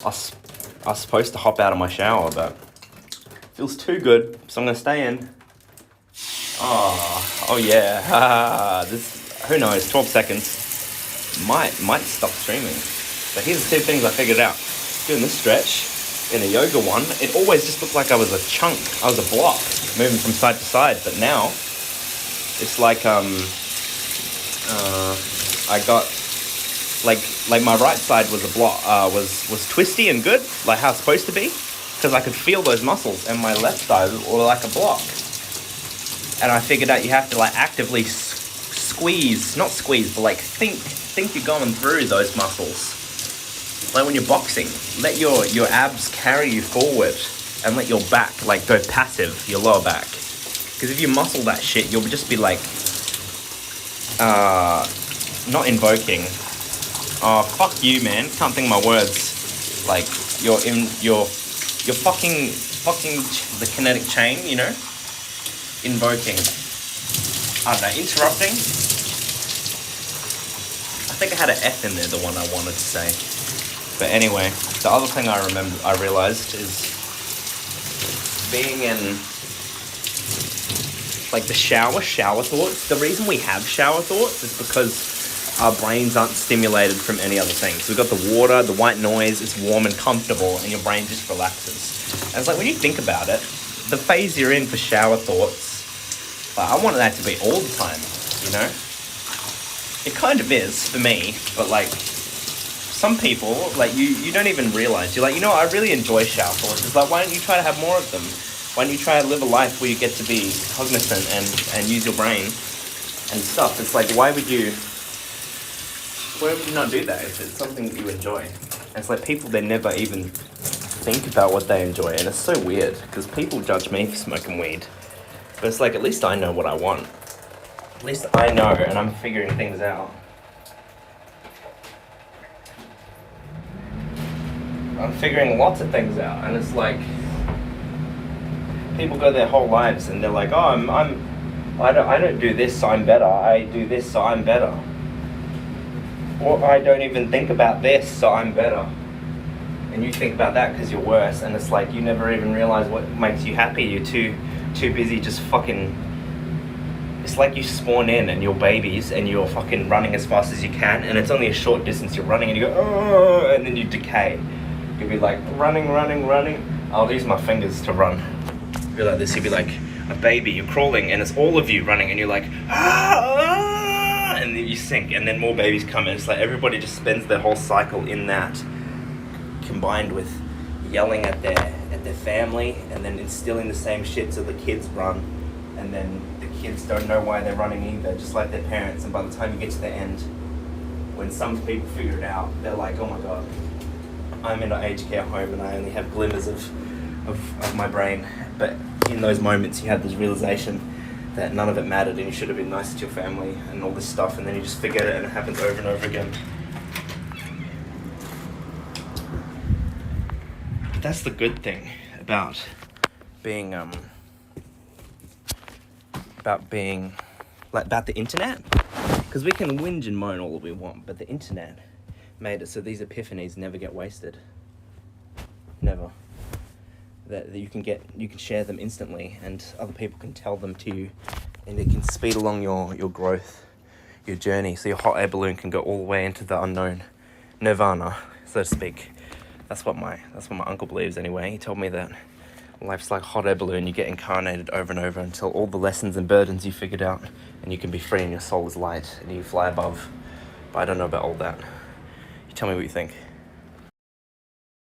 I was supposed to hop out of my shower, but it feels too good, so I'm gonna stay in. Oh yeah. Who knows? 12 seconds might stop streaming. But here's the two things I figured out. Doing this stretch in a yoga one, it always just looked like I was a chunk. I was a block moving from side to side. But now it's like I got like my right side was a block, was twisty and good, like how it's supposed to be, because I could feel those muscles, and my left side were like a block. And I figured out you have to like actively not squeeze, but like think you're going through those muscles. Like when you're boxing, let your abs carry you forward, and let your back like go passive, your lower back. Because if you muscle that shit, you'll just be like, not invoking. Oh, fuck you, man. Can't think of my words. Like, you're fucking the kinetic chain, you know? Invoking. I don't know, interrupting? I think I had an F in there, the one I wanted to say. But anyway, the other thing I realized is being in, like, the shower thoughts. The reason we have shower thoughts is because our brains aren't stimulated from any other thing. So we've got the water, the white noise, it's warm and comfortable, and your brain just relaxes. And it's like, when you think about it, the phase you're in for shower thoughts, like, I want that to be all the time, you know? It kind of is for me, but like, some people, like, you don't even realize. You're like, you know what, I really enjoy shower thoughts. It's like, why don't you try to have more of them? Why don't you try to live a life where you get to be cognizant and use your brain and stuff? It's like, why would you not do that if it's something that you enjoy? And it's like, people, they never even think about what they enjoy, and it's so weird because people judge me for smoking weed, but it's like, at least I know what I want. At least I know, and I'm figuring things out. I'm figuring lots of things out, and it's like, people go their whole lives and they're like, oh, I don't do this, so I'm better. I do this, so I'm better. Or I don't even think about this, so I'm better. And you think about that because you're worse, and it's like, you never even realize what makes you happy. You're too busy just fucking. It's like you spawn in and you're babies and you're fucking running as fast as you can, and it's only a short distance you're running, and you go, oh, and then you decay. You'll be like, running. I'll use my fingers to run. You'll be like this, you'll be like a baby, you're crawling, and it's all of you running, and you're like, and then you sink, and then more babies come in. It's like everybody just spends their whole cycle in that, combined with yelling at their family, and then instilling the same shit so the kids run, and then the kids don't know why they're running either, just like their parents. And by the time you get to the end, when some people figure it out, they're like, oh my god, I'm in an aged care home and I only have glimmers of my brain. But in those moments you have this realization that none of it mattered, and you should have been nice to your family and all this stuff, and then you just forget it, and it happens over and over again. But that's the good thing about being about the internet, because we can whinge and moan all we want, but the internet made it so these epiphanies never get wasted. Never. That you can share them instantly, and other people can tell them to you, and it can speed along your growth, your journey, so your hot air balloon can go all the way into the unknown, nirvana, so to speak. That's what my uncle believes anyway. He told me that life's like a hot air balloon. You get incarnated over and over until all the lessons and burdens you figured out, and you can be free, and your soul is light, and you fly above. But I don't know about all that. You tell me what you think.